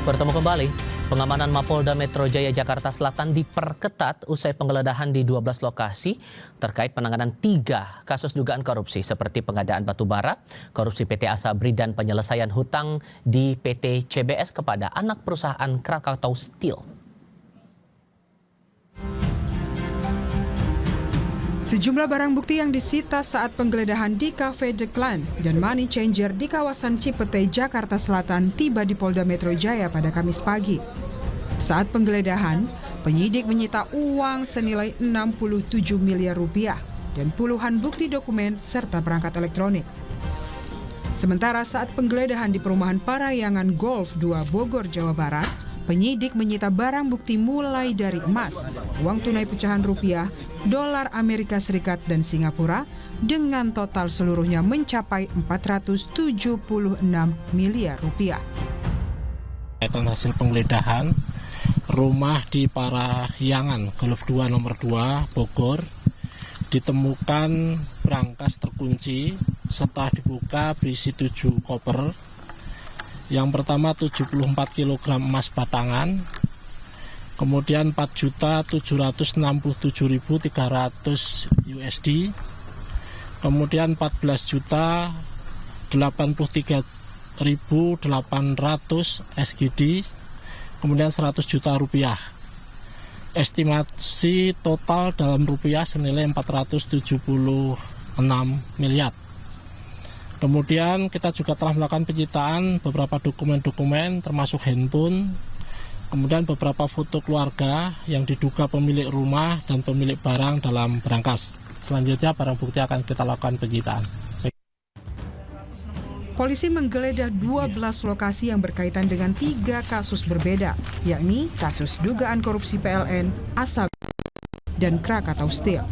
Bertemu kembali, pengamanan Mapolda Metro Jaya Jakarta Selatan diperketat usai penggeledahan di 12 lokasi terkait penanganan 3 kasus dugaan korupsi seperti pengadaan batu bara, korupsi PT Asabri dan penyelesaian hutang di PT CBS kepada anak perusahaan Krakatau Steel. Sejumlah barang bukti yang disita saat penggeledahan di Cafe The Clan dan Money Changer di kawasan Cipete, Jakarta Selatan tiba di Polda Metro Jaya pada Kamis pagi. Saat penggeledahan, penyidik menyita uang senilai 67 miliar rupiah dan puluhan bukti dokumen serta perangkat elektronik. Sementara saat penggeledahan di perumahan Parayangan Golf 2 Bogor, Jawa Barat, penyidik menyita barang bukti mulai dari emas, uang tunai pecahan rupiah, dolar Amerika Serikat dan Singapura dengan total seluruhnya mencapai 476 miliar rupiah. Hasil penggeledahan rumah di Parayangan Golf 2 nomor 2 Bogor ditemukan brankas terkunci. Setelah dibuka berisi 7 koper. Yang pertama 74 kg emas batangan, kemudian 4.767.300 USD, kemudian 14.083.800 SGD, kemudian 100 juta rupiah. Estimasi total dalam rupiah senilai 476 miliar. Kemudian kita juga telah melakukan penyitaan beberapa dokumen-dokumen termasuk handphone, kemudian beberapa foto keluarga yang diduga pemilik rumah dan pemilik barang dalam brankas. Selanjutnya barang bukti akan kita lakukan penyitaan. Polisi menggeledah 12 lokasi yang berkaitan dengan 3 kasus berbeda, yakni kasus dugaan korupsi PLN, Asabri, dan Krakatau Steel.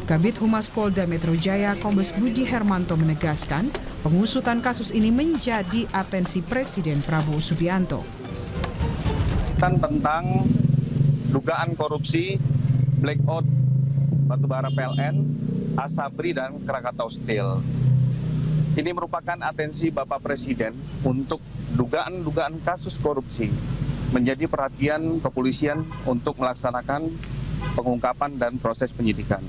Kabid Humas Polda Metro Jaya Kombes Budi Hermanto menegaskan pengusutan kasus ini menjadi atensi Presiden Prabowo Subianto. Tentang dugaan korupsi blackout batubara PLN, Asabri dan Krakatau Steel. Ini merupakan atensi Bapak Presiden untuk dugaan-dugaan kasus korupsi menjadi perhatian kepolisian untuk melaksanakan pengungkapan dan proses penyidikan.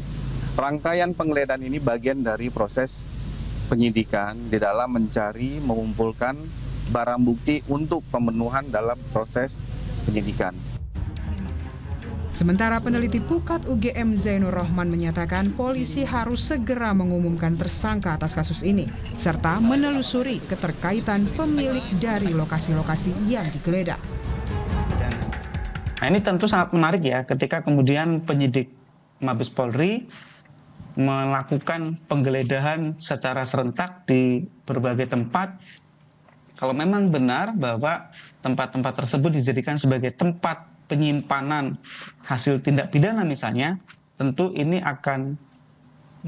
Rangkaian penggeledahan ini bagian dari proses penyidikan di dalam mencari, mengumpulkan barang bukti untuk pemenuhan dalam proses penyidikan. Sementara peneliti Pukat UGM Zainur Rohman menyatakan polisi harus segera mengumumkan tersangka atas kasus ini, serta menelusuri keterkaitan pemilik dari lokasi-lokasi yang digeledah. Nah, ini tentu sangat menarik ya ketika kemudian penyidik Mabes Polri melakukan penggeledahan secara serentak di berbagai tempat. Kalau memang benar bahwa tempat-tempat tersebut dijadikan sebagai tempat penyimpanan hasil tindak pidana misalnya, tentu ini akan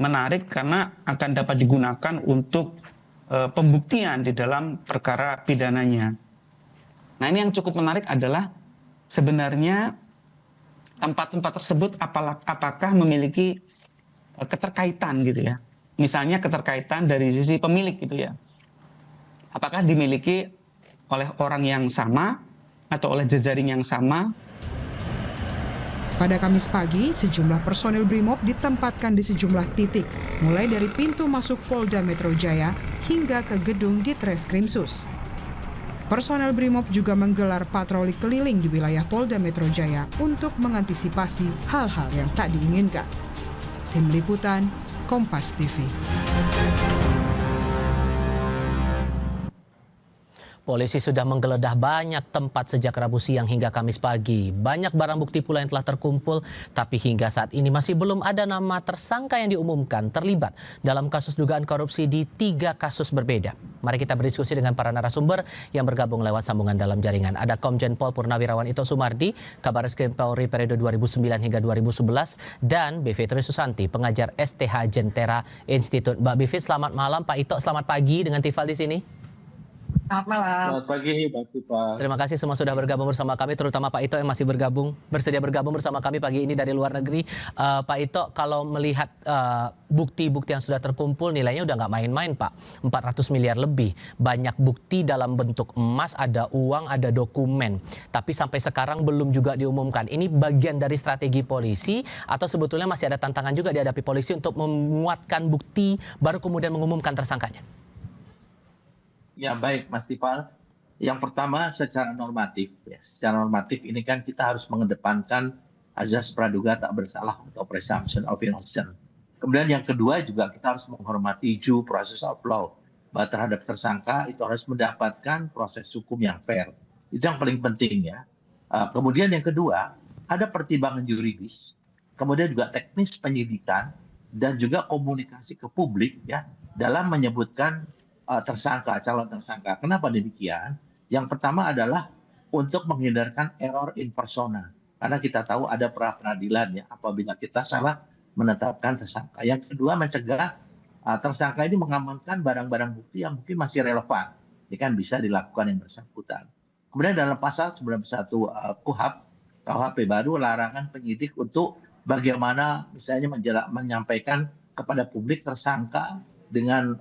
menarik karena akan dapat digunakan untuk pembuktian di dalam perkara pidananya. Nah, ini yang cukup menarik adalah sebenarnya tempat-tempat tersebut apakah memiliki keterkaitan gitu ya. Misalnya keterkaitan dari sisi pemilik gitu ya. Apakah dimiliki oleh orang yang sama atau oleh jejaring yang sama? Pada Kamis pagi, sejumlah personil BRIMOB ditempatkan di sejumlah titik, mulai dari pintu masuk Polda Metro Jaya hingga ke gedung Ditreskrimsus. Personel BRIMOB juga menggelar patroli keliling di wilayah Polda Metro Jaya untuk mengantisipasi hal-hal yang tak diinginkan. Tim Liputan, Kompas TV. Polisi sudah menggeledah banyak tempat sejak Rabu siang hingga Kamis pagi. Banyak barang bukti pula yang telah terkumpul, tapi hingga saat ini masih belum ada nama tersangka yang diumumkan terlibat dalam kasus dugaan korupsi di 3 kasus berbeda. Mari kita berdiskusi dengan para narasumber yang bergabung lewat sambungan dalam jaringan. Ada Komjen Pol Purnawirawan Ito Sumardi, Kabareskrim Polri periode 2009 hingga 2011, dan Bivitri Susanti, pengajar STH Jentera Institute. Mbak Bivit, selamat malam. Pak Ito, selamat pagi dengan Tifal di sini. Selamat malam. Selamat pagi, Pak Tipa. Terima kasih semua sudah bergabung bersama kami, terutama Pak Ito yang masih bersedia bergabung bersama kami pagi ini dari luar negeri. Pak Ito, kalau melihat bukti-bukti yang sudah terkumpul, nilainya udah nggak main-main, Pak. 400 miliar lebih. Banyak bukti dalam bentuk emas, ada uang, ada dokumen. Tapi sampai sekarang belum juga diumumkan. Ini bagian dari strategi polisi atau sebetulnya masih ada tantangan juga dihadapi polisi untuk menguatkan bukti baru kemudian mengumumkan tersangkanya? Ya baik, Mas Tipa. Yang pertama secara normatif, ya. Secara normatif ini kan kita harus mengedepankan azas praduga tak bersalah atau presumption of innocence. Kemudian yang kedua juga kita harus menghormati due process of law. Bahwa terhadap tersangka itu harus mendapatkan proses hukum yang fair. Itu yang paling penting ya. Kemudian yang kedua, ada pertimbangan yuridis, kemudian juga teknis penyidikan, dan juga komunikasi ke publik ya dalam menyebutkan tersangka, calon tersangka. Kenapa demikian? Yang pertama adalah untuk menghindarkan error in persona. Karena kita tahu ada pra peradilan ya apabila kita salah menetapkan tersangka. Yang kedua mencegah tersangka ini mengamankan barang-barang bukti yang mungkin masih relevan. Ini kan bisa dilakukan yang bersangkutan. Kemudian dalam pasal 91 KUHP baru larangan penyidik untuk bagaimana misalnya menyampaikan kepada publik tersangka dengan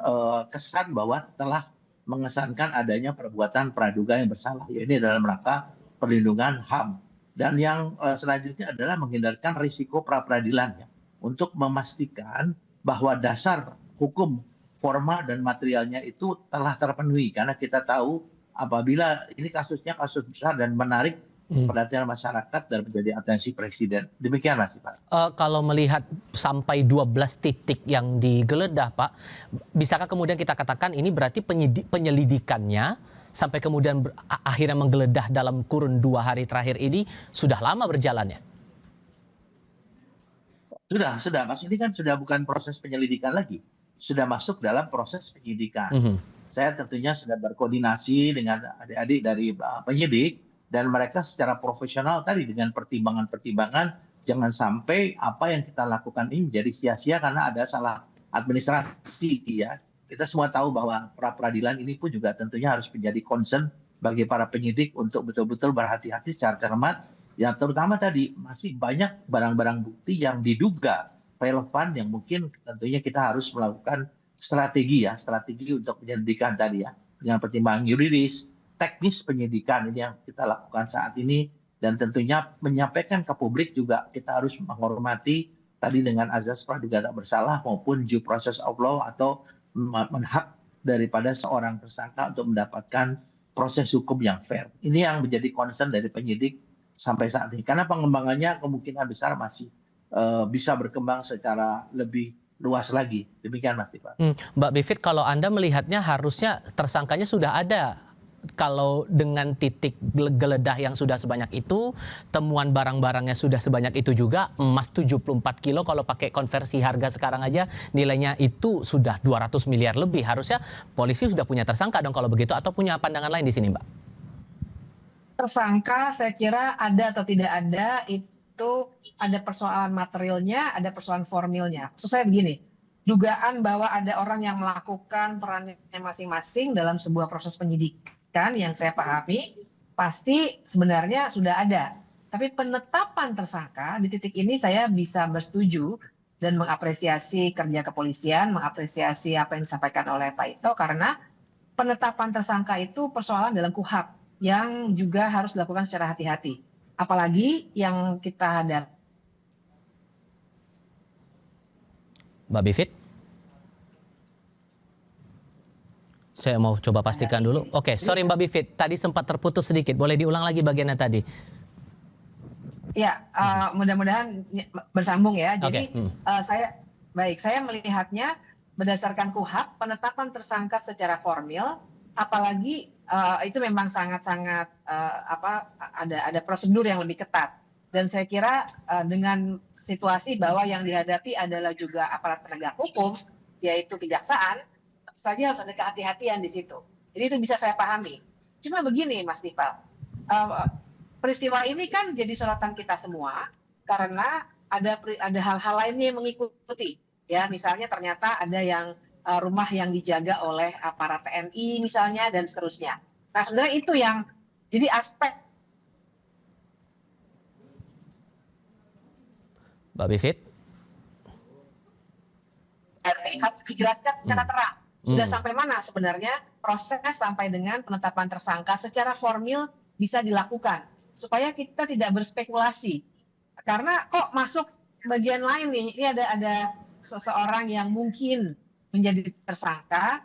kesan bahwa telah mengesankan adanya perbuatan praduga yang bersalah. Ya, ini dalam rangka perlindungan HAM. Dan yang selanjutnya adalah menghindarkan risiko pra-peradilan ya, untuk memastikan bahwa dasar hukum formal dan materialnya itu telah terpenuhi. Karena kita tahu apabila ini kasusnya kasus besar dan menarik perhatian masyarakat dan menjadi atensi presiden. Demikian Mas Pak. Kalau melihat sampai 12 titik yang digeledah, Pak, bisakah kemudian kita katakan ini berarti penyelidikannya sampai kemudian akhirnya menggeledah dalam kurun 2 hari terakhir ini sudah lama berjalannya? Sudah. Mas, ini kan sudah bukan proses penyelidikan lagi. Sudah masuk dalam proses penyidikan. Saya tentunya sudah berkoordinasi dengan adik-adik dari penyidik, dan mereka secara profesional tadi dengan pertimbangan-pertimbangan jangan sampai apa yang kita lakukan ini menjadi sia-sia karena ada salah administrasi ya. Kita semua tahu bahwa pra-peradilan ini pun juga tentunya harus menjadi concern bagi para penyidik untuk betul-betul berhati-hati secara cermat. Yang terutama tadi masih banyak barang-barang bukti yang diduga relevan yang mungkin tentunya kita harus melakukan strategi untuk penyelidikan tadi ya. Dengan pertimbangan yuridis, teknis penyidikan ini yang kita lakukan saat ini, dan tentunya menyampaikan ke publik juga kita harus menghormati tadi dengan azas praduga tak bersalah maupun due process of law atau hak daripada seorang tersangka untuk mendapatkan proses hukum yang fair. Ini yang menjadi concern dari penyidik sampai saat ini. Karena pengembangannya kemungkinan besar masih bisa berkembang secara lebih luas lagi. Demikian Mas Tifa. Mbak Bivit, kalau Anda melihatnya harusnya tersangkanya sudah ada. Kalau dengan titik geledah yang sudah sebanyak itu, temuan barang-barangnya sudah sebanyak itu juga, emas 74 kilo kalau pakai konversi harga sekarang aja nilainya itu sudah 200 miliar lebih. Harusnya polisi sudah punya tersangka dong kalau begitu, atau punya pandangan lain di sini, Mbak? Tersangka saya kira ada atau tidak ada itu ada persoalan materialnya, ada persoalan formilnya. Maksud saya begini, dugaan bahwa ada orang yang melakukan perannya masing-masing dalam sebuah proses penyidikan yang saya pahami pasti sebenarnya sudah ada. Tapi penetapan tersangka di titik ini saya bisa bersetuju dan mengapresiasi kerja kepolisian, mengapresiasi apa yang disampaikan oleh Pak Ito, karena penetapan tersangka itu persoalan dalam KUHP yang juga harus dilakukan secara hati-hati. Apalagi yang kita hadapi. Mbak Bivit? Saya mau coba pastikan dulu. Oke, sorry Mbak Bivit, tadi sempat terputus sedikit. Boleh diulang lagi bagiannya tadi? Ya, mudah-mudahan bersambung ya. Jadi saya melihatnya berdasarkan KUHP, penetapan tersangka secara formil, apalagi itu memang sangat-sangat ada prosedur yang lebih ketat. Dan saya kira dengan situasi bahwa yang dihadapi adalah juga aparat penegak hukum, yaitu kejaksaan, saja harus ada kehati-hatian di situ. Jadi itu bisa saya pahami. Cuma begini Mas Tifal, peristiwa ini kan jadi sorotan kita semua karena ada hal-hal lainnya yang mengikuti. Ya, misalnya ternyata ada yang rumah yang dijaga oleh aparat TNI misalnya dan seterusnya. Nah sebenarnya itu yang jadi aspek. Mbak Bivit? Harus dijelaskan secara terang. Sudah sampai mana sebenarnya proses sampai dengan penetapan tersangka secara formil bisa dilakukan. Supaya kita tidak berspekulasi. Karena kok masuk bagian lain nih, ini ada seseorang yang mungkin menjadi tersangka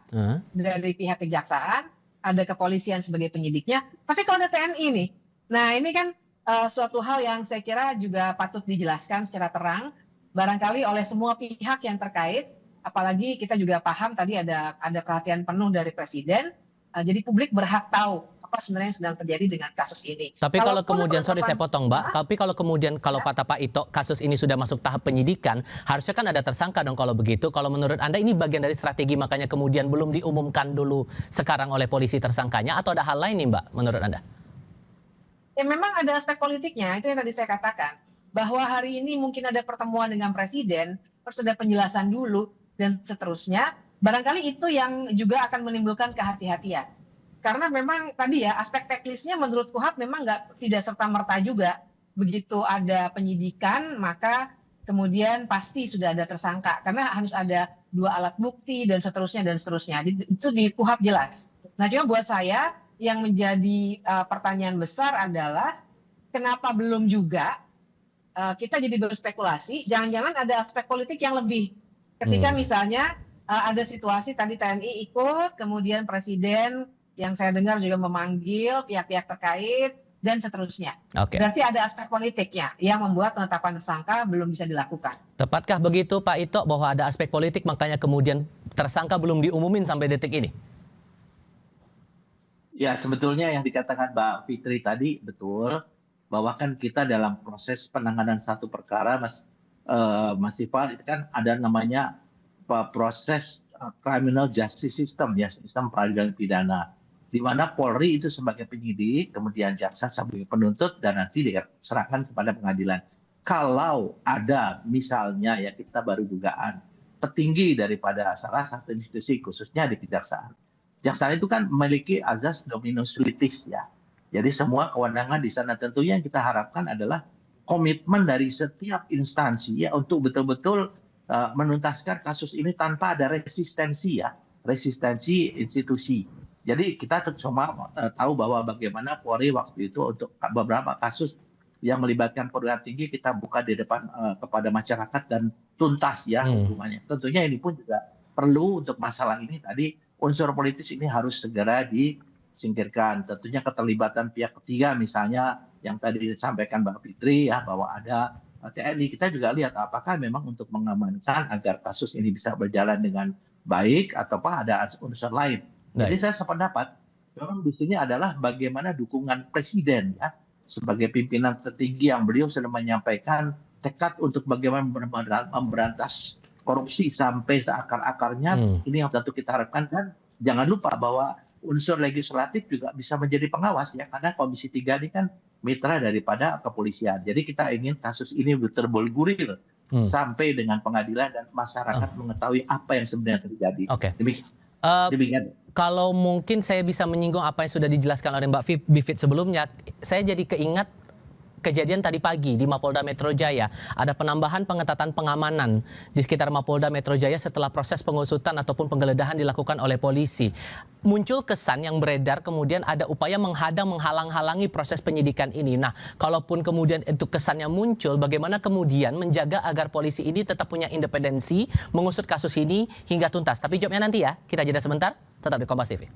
dari pihak kejaksaan, ada kepolisian sebagai penyidiknya, tapi kalau ada TNI nih, nah ini kan suatu hal yang saya kira juga patut dijelaskan secara terang, barangkali oleh semua pihak yang terkait, apalagi kita juga paham tadi ada perhatian penuh dari Presiden, jadi publik berhak tahu apa sebenarnya yang sedang terjadi dengan kasus ini. Tapi kalau kemudian, sorry saya potong Mbak, tapi kalau kemudian kalau kata Pak Ito kasus ini sudah masuk tahap penyidikan, harusnya kan ada tersangka dong kalau begitu. Kalau menurut Anda ini bagian dari strategi makanya kemudian belum diumumkan dulu sekarang oleh polisi tersangkanya, atau ada hal lain nih Mbak menurut Anda? Ya memang ada aspek politiknya, itu yang tadi saya katakan. Bahwa hari ini mungkin ada pertemuan dengan Presiden, terus ada penjelasan dulu, dan seterusnya. Barangkali itu yang juga akan menimbulkan kehati-hatian. Karena memang tadi ya aspek teknisnya menurut KUHAP memang tidak serta-merta juga. Begitu ada penyidikan maka kemudian pasti sudah ada tersangka. Karena harus ada 2 alat bukti dan seterusnya dan seterusnya. Itu di KUHAP jelas. Nah cuma buat saya yang menjadi pertanyaan besar adalah kenapa belum juga kita jadi berspekulasi. Jangan-jangan ada aspek politik yang lebih. Ketika misalnya ada situasi tadi TNI ikut, kemudian Presiden yang saya dengar juga memanggil pihak-pihak terkait dan seterusnya. Berarti ada aspek politiknya yang membuat penetapan tersangka belum bisa dilakukan. Tepatkah begitu Pak Ito bahwa ada aspek politik makanya kemudian tersangka belum diumumin sampai detik ini? Ya sebetulnya yang dikatakan Mbak Fitri tadi betul, bahwa kan kita dalam proses penanganan satu perkara Mas Ival, itu kan ada namanya proses criminal justice system, ya sistem peradilan pidana, di mana Polri itu sebagai penyidik, kemudian jaksa sebagai penuntut, dan nanti diserahkan kepada pengadilan. Kalau ada misalnya ya kita baru dugaan petinggi daripada salah satu institusi khususnya di kejaksaan. Kejaksaan itu kan memiliki azas dominus litis ya. Jadi semua kewenangan di sana tentunya yang kita harapkan adalah komitmen dari setiap instansi ya untuk betul-betul menuntaskan kasus ini tanpa ada resistensi ya, resistensi institusi. Jadi kita semua tahu bahwa bagaimana Polri waktu itu untuk beberapa kasus yang melibatkan perguruan tinggi kita buka di depan kepada masyarakat dan tuntas ya hukumannya. Tentunya ini pun juga perlu untuk masalah ini tadi unsur politis ini harus segera disingkirkan. Tentunya keterlibatan pihak ketiga misalnya yang tadi disampaikan Mbak Fitri ya bahwa ada TNI, kita juga lihat apakah memang untuk mengamankan agar kasus ini bisa berjalan dengan baik ataukah ada unsur lain. Jadi saya sependapat memang di sini adalah bagaimana dukungan Presiden ya sebagai pimpinan tertinggi yang beliau sudah menyampaikan tekad untuk bagaimana memberantas korupsi sampai seakar-akarnya. Ini yang tentu kita harapkan, dan jangan lupa bahwa unsur legislatif juga bisa menjadi pengawas ya, karena Komisi 3 ini kan mitra daripada kepolisian. Jadi kita ingin kasus ini bergulir sampai dengan pengadilan dan masyarakat mengetahui apa yang sebenarnya terjadi. Demikian. Kalau mungkin saya bisa menyinggung apa yang sudah dijelaskan oleh Mbak Bivit sebelumnya, saya jadi keingat kejadian tadi pagi di Mapolda Metro Jaya. Ada penambahan pengetatan pengamanan di sekitar Mapolda Metro Jaya setelah proses pengusutan ataupun penggeledahan dilakukan oleh polisi. Muncul kesan yang beredar kemudian ada upaya menghalang-halangi proses penyidikan ini. Nah, kalaupun kemudian itu kesannya muncul, bagaimana kemudian menjaga agar polisi ini tetap punya independensi mengusut kasus ini hingga tuntas? Tapi jawabnya nanti ya, kita jeda sebentar, tetap di Kompas TV.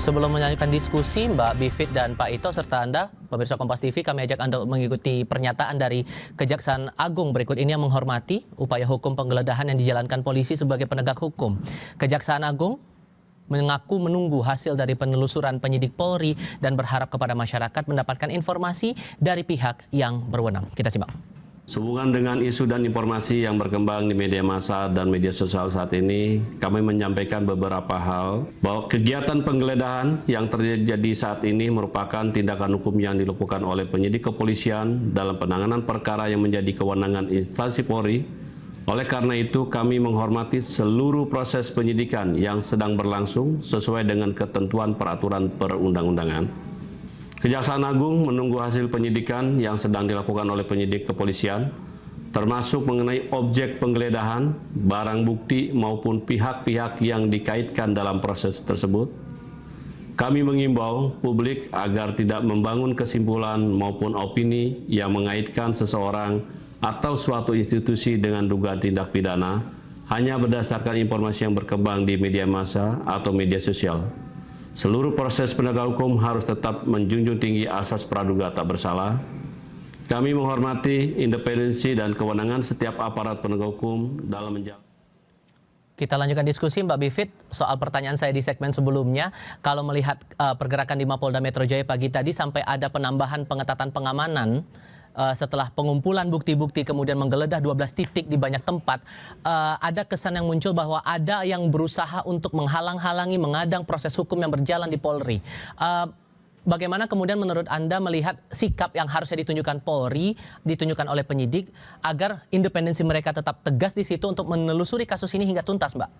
Sebelum melanjutkan diskusi, Mbak Bivit dan Pak Ito serta Anda, pemirsa Kompas TV, kami ajak Anda mengikuti pernyataan dari Kejaksaan Agung berikut ini yang menghormati upaya hukum penggeledahan yang dijalankan polisi sebagai penegak hukum. Kejaksaan Agung mengaku menunggu hasil dari penelusuran penyidik Polri dan berharap kepada masyarakat mendapatkan informasi dari pihak yang berwenang. Kita simak. Sehubungan dengan isu dan informasi yang berkembang di media massa dan media sosial saat ini, kami menyampaikan beberapa hal bahwa kegiatan penggeledahan yang terjadi saat ini merupakan tindakan hukum yang dilakukan oleh penyidik kepolisian dalam penanganan perkara yang menjadi kewenangan instansi Polri Oleh karena itu, kami menghormati seluruh proses penyidikan yang sedang berlangsung sesuai dengan ketentuan peraturan perundang-undangan. Kejaksaan Agung menunggu hasil penyidikan yang sedang dilakukan oleh penyidik kepolisian, termasuk mengenai objek penggeledahan, barang bukti maupun pihak-pihak yang dikaitkan dalam proses tersebut. Kami mengimbau publik agar tidak membangun kesimpulan maupun opini yang mengaitkan seseorang atau suatu institusi dengan dugaan tindak pidana hanya berdasarkan informasi yang berkembang di media massa atau media sosial. Seluruh proses penegak hukum harus tetap menjunjung tinggi asas praduga tak bersalah. Kami menghormati independensi dan kewenangan setiap aparat penegak hukum dalam menjalankan. Kita lanjutkan diskusi Mbak Bivit soal pertanyaan saya di segmen sebelumnya. Kalau melihat pergerakan di Mapolda Metro Jaya pagi tadi sampai ada penambahan pengetatan pengamanan setelah pengumpulan bukti-bukti kemudian menggeledah 12 titik di banyak tempat, ada kesan yang muncul bahwa ada yang berusaha untuk menghalang-halangi, mengadang proses hukum yang berjalan di Polri. Bagaimana kemudian menurut Anda melihat sikap yang harusnya ditunjukkan Polri, ditunjukkan oleh penyidik, agar independensi mereka tetap tegas di situ untuk menelusuri kasus ini hingga tuntas, Mbak?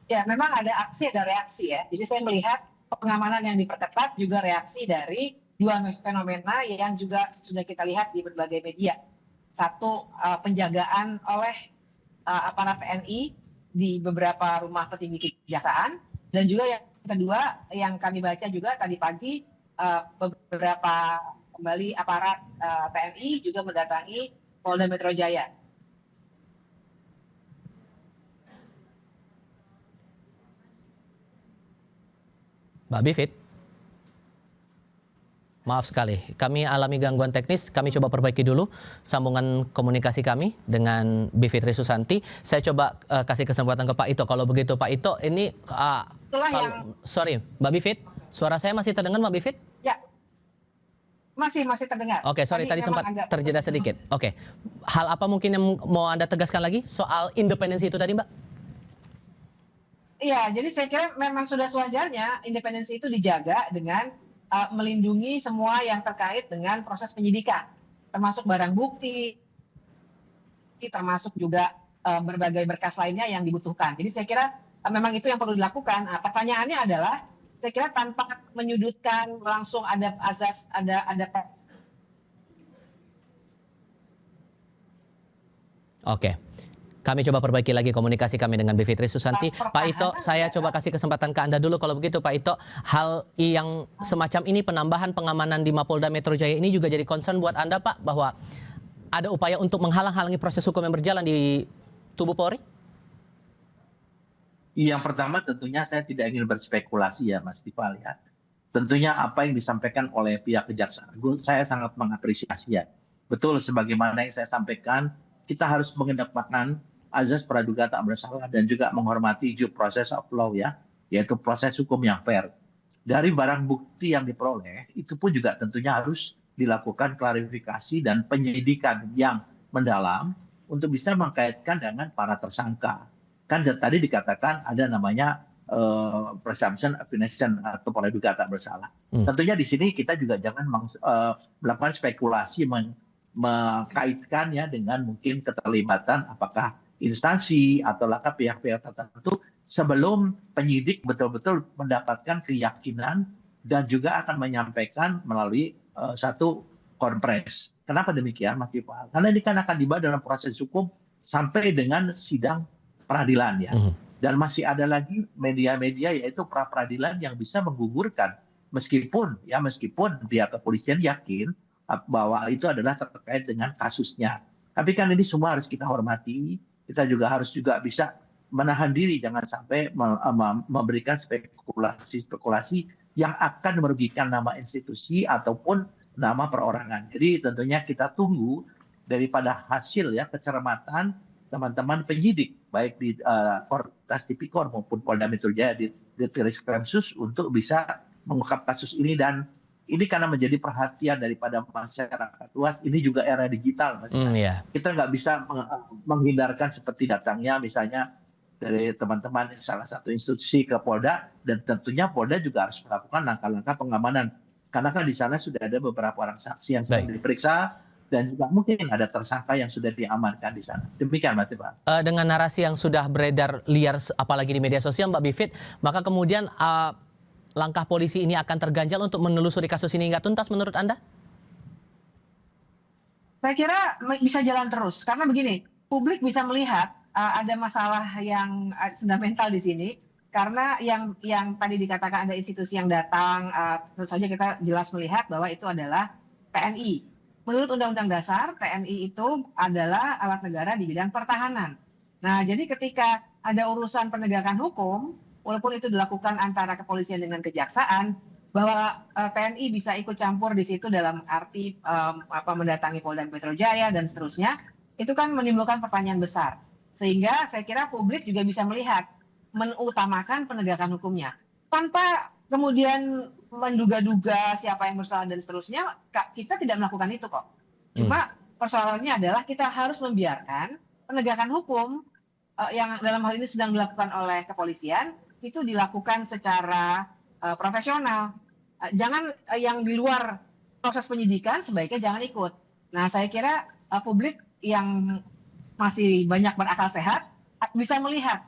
Ya, memang ada aksi, ada reaksi ya. Jadi saya melihat pengamanan yang diperketat juga reaksi dari dua fenomena yang juga sudah kita lihat di berbagai media. Satu, penjagaan oleh aparat TNI di beberapa rumah petinggi kejaksaan, dan juga yang kedua yang kami baca juga tadi pagi, beberapa kembali aparat TNI juga mendatangi Polda Metro Jaya. Mbak Bivit? Maaf sekali, kami alami gangguan teknis, kami coba perbaiki dulu sambungan komunikasi kami dengan Bivitri Susanti. Saya coba kasih kesempatan ke Pak Ito. Kalau begitu Pak Ito, ini sorry Mbak Bivit, suara saya masih terdengar Mbak Bivit? Ya, masih terdengar. Oke, sorry tadi sempat terjeda sedikit. Oke, hal apa mungkin yang mau Anda tegaskan lagi soal independensi itu tadi Mbak? Iya, jadi saya kira memang sudah sewajarnya independensi itu dijaga dengan melindungi semua yang terkait dengan proses penyidikan, termasuk barang bukti, termasuk juga berbagai berkas lainnya yang dibutuhkan. Jadi saya kira memang itu yang perlu dilakukan. Pertanyaannya adalah, saya kira tanpa menyudutkan langsung ada azas, ada. Oke. Kami coba perbaiki lagi komunikasi kami dengan Bivitri Susanti. Pak Ito, saya coba kasih kesempatan ke Anda dulu. Kalau begitu Pak Ito, hal yang semacam ini, penambahan pengamanan di Mapolda Metro Jaya ini juga jadi concern buat Anda Pak, bahwa ada upaya untuk menghalang-halangi proses hukum yang berjalan di tubuh Polri? Yang pertama tentunya saya tidak ingin berspekulasi ya Mas Tifal ya. Tentunya apa yang disampaikan oleh pihak Kejaksaan Agung saya sangat mengapresiasi ya. Betul sebagaimana yang saya sampaikan, kita harus mengedepankan azas praduga tak bersalah dan juga menghormati due process of law ya, yaitu proses hukum yang fair. Dari barang bukti yang diperoleh, itu pun juga tentunya harus dilakukan klarifikasi dan penyidikan yang mendalam untuk bisa mengkaitkan dengan para tersangka. Kan tadi dikatakan ada namanya presumption of innocence atau praduga tak bersalah. Tentunya di sini kita juga jangan melakukan spekulasi mengkaitkan ya dengan mungkin keterlibatan apakah instansi atau laka pihak-pihak tertentu sebelum penyidik betul-betul mendapatkan keyakinan dan juga akan menyampaikan melalui satu konpres. Kenapa demikian Mas Tifal? Karena ini kan akan dibawa dalam proses hukum sampai dengan sidang peradilan ya. Dan masih ada lagi media-media yaitu pra-peradilan yang bisa menggugurkan meskipun pihak kepolisian yakin bahwa itu adalah terkait dengan kasusnya. Tapi kan ini semua harus kita hormati. Kita juga harus bisa menahan diri jangan sampai memberikan spekulasi yang akan merugikan nama institusi ataupun nama perorangan. Jadi tentunya kita tunggu daripada hasil ya kecermatan teman-teman penyidik baik di Kortas Tipikor maupun Polda Metro Jaya di Reskrimsus untuk bisa mengungkap kasus ini. Dan ini karena menjadi perhatian daripada masyarakat luas, ini juga era digital, Mas. Kita nggak bisa menghindarkan seperti datangnya misalnya dari teman-teman salah satu institusi ke Polda, dan tentunya Polda juga harus melakukan langkah-langkah pengamanan. Karena kan di sana sudah ada beberapa orang saksi yang sedang diperiksa, dan juga mungkin ada tersangka yang sudah diamankan di sana. Demikian Mas Iqbal. Dengan narasi yang sudah beredar liar apalagi di media sosial Mbak Bivit, maka kemudian langkah polisi ini akan terganjal untuk menelusuri kasus ini hingga tuntas menurut Anda? Saya kira bisa jalan terus karena begini, publik bisa melihat ada masalah yang fundamental di sini karena yang tadi dikatakan ada institusi yang datang, tentu saja kita jelas melihat bahwa itu adalah TNI. Menurut Undang-Undang Dasar, TNI itu adalah alat negara di bidang pertahanan. Nah, jadi ketika ada urusan penegakan hukum, walaupun itu dilakukan antara kepolisian dengan kejaksaan, bahwa TNI bisa ikut campur di situ dalam arti mendatangi Polda Metro Jaya dan seterusnya, itu kan menimbulkan pertanyaan besar. Sehingga saya kira publik juga bisa melihat, mengutamakan penegakan hukumnya. Tanpa kemudian menduga-duga siapa yang bersalah dan seterusnya, kita tidak melakukan itu kok. Cuma persoalannya adalah kita harus membiarkan penegakan hukum yang dalam hal ini sedang dilakukan oleh kepolisian, itu dilakukan secara profesional. Jangan yang di luar proses penyidikan sebaiknya jangan ikut. Nah, saya kira publik yang masih banyak berakal sehat bisa melihat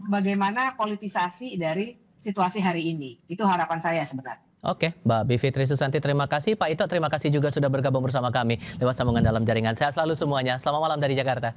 bagaimana politisasi dari situasi hari ini. Itu harapan saya sebenarnya. Oke, Mbak Bivitri Susanti, terima kasih. Pak Ito, terima kasih juga sudah bergabung bersama kami lewat sambungan dalam jaringan. Sehat selalu semuanya. Selamat malam dari Jakarta.